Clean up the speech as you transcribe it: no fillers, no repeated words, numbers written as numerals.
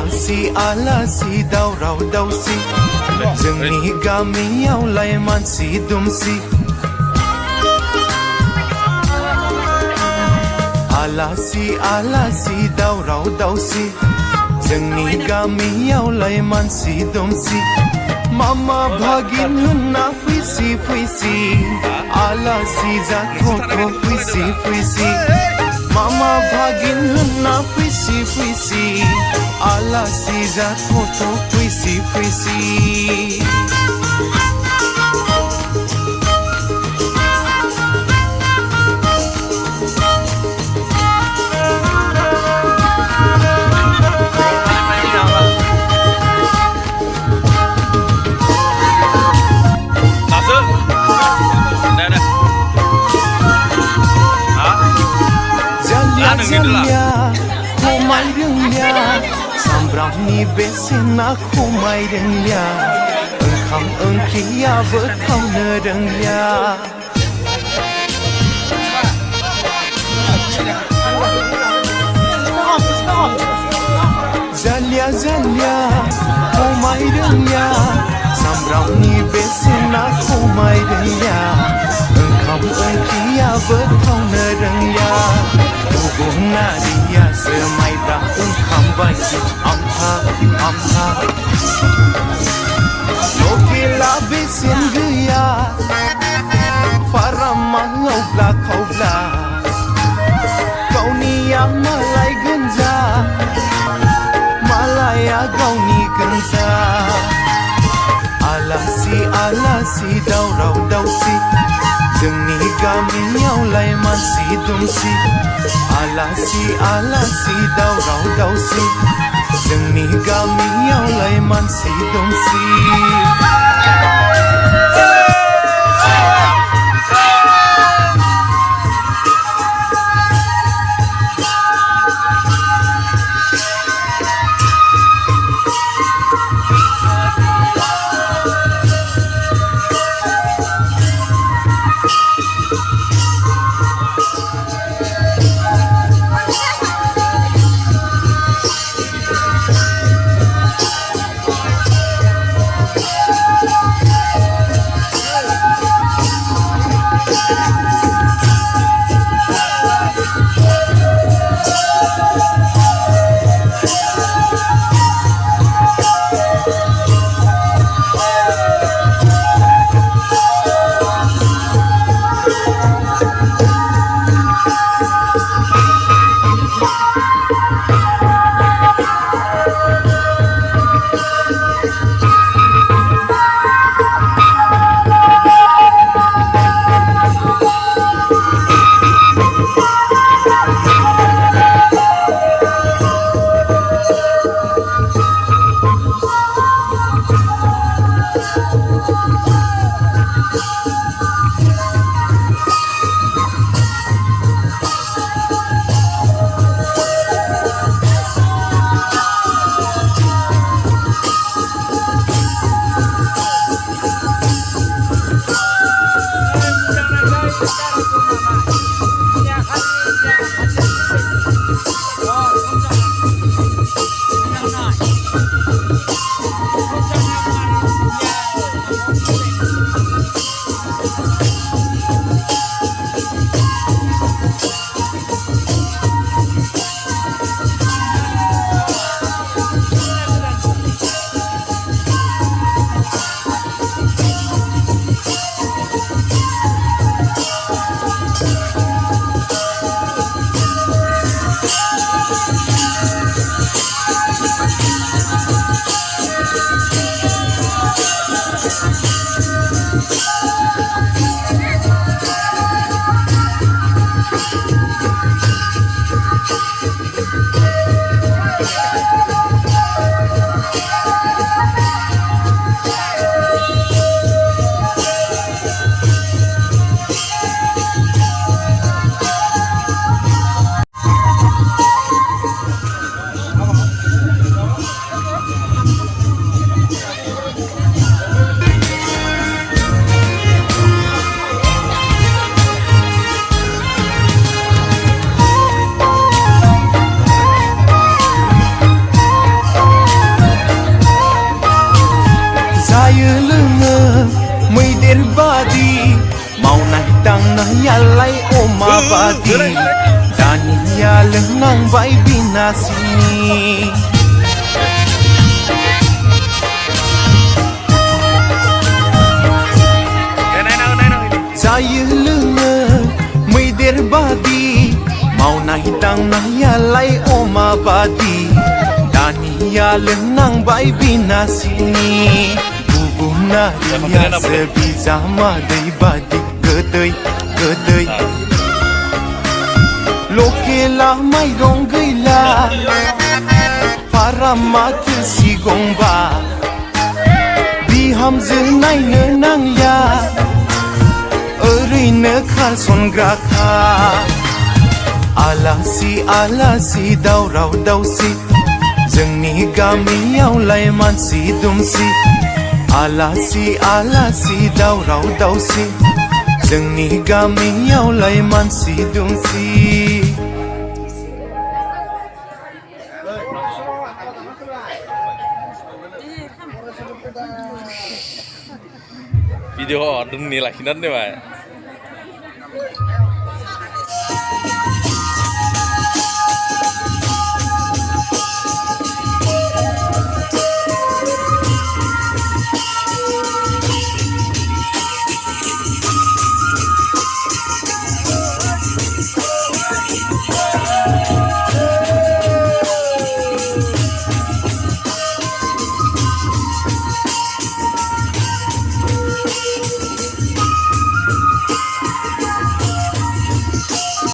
आलासि दावराव दावसि जोंनि गामियावलाय मानसि दुमसि आलासि दावराव दावसि जोंनि गामियावलाय मानसि दुमसि मामा भागिन होनना फैसि आलासि जाथ'थ' फैसि मामा भागिन होनना फैसि आलासि जाथ'थ' फैसि खमायदोंलिया सामब्रामनि बेसेना खमायदोंलिया ओंखाम ओंख्रियाबो थावनो रोंलिया जालिया खमायदोंलिया सामब्रामनि बेसेना खमायदोंलिया ओंखाम ओंख्रियाबो थावनो रोंलिया गुबुनारियासो माइब्रा ओंखाम बायदि आमथा लकेला बेसेन गैया फारामावब्ला खावब्ला गावनिया मालाय गोनजा मालाया गावनि गोनजा आलासि दावराव दावसि जोंनि गामियावलाय मानसि दुमसि आलासि दावराव दावसि जोंनि गामियावलाय मानसि दुमसि मावनाय दांनायालाय अमा बादि दानिया लोंनांबाय बिनासिनि जायो लोङो मैदेर बादि मावनाय दांनायालाय अमा बादि दानिया लोंनांबाय बिनासिनि गुबुनारियासो बिजामादै बादि गोदै गोदै लकेला माइरं गैला फाराम माथो सिगंबा बिहामजो नायनो नांलिया ओरैनो खारसनग्राखा आलासि आलासि दावराव दावसि जोंनि गामियावलाय मानसि दुमसि आलासि आलासि दावराव दावसि जोंनि गामियावलाय मानसि दुमसि भिडिअ' दोननि लाखिनानै दोनबाय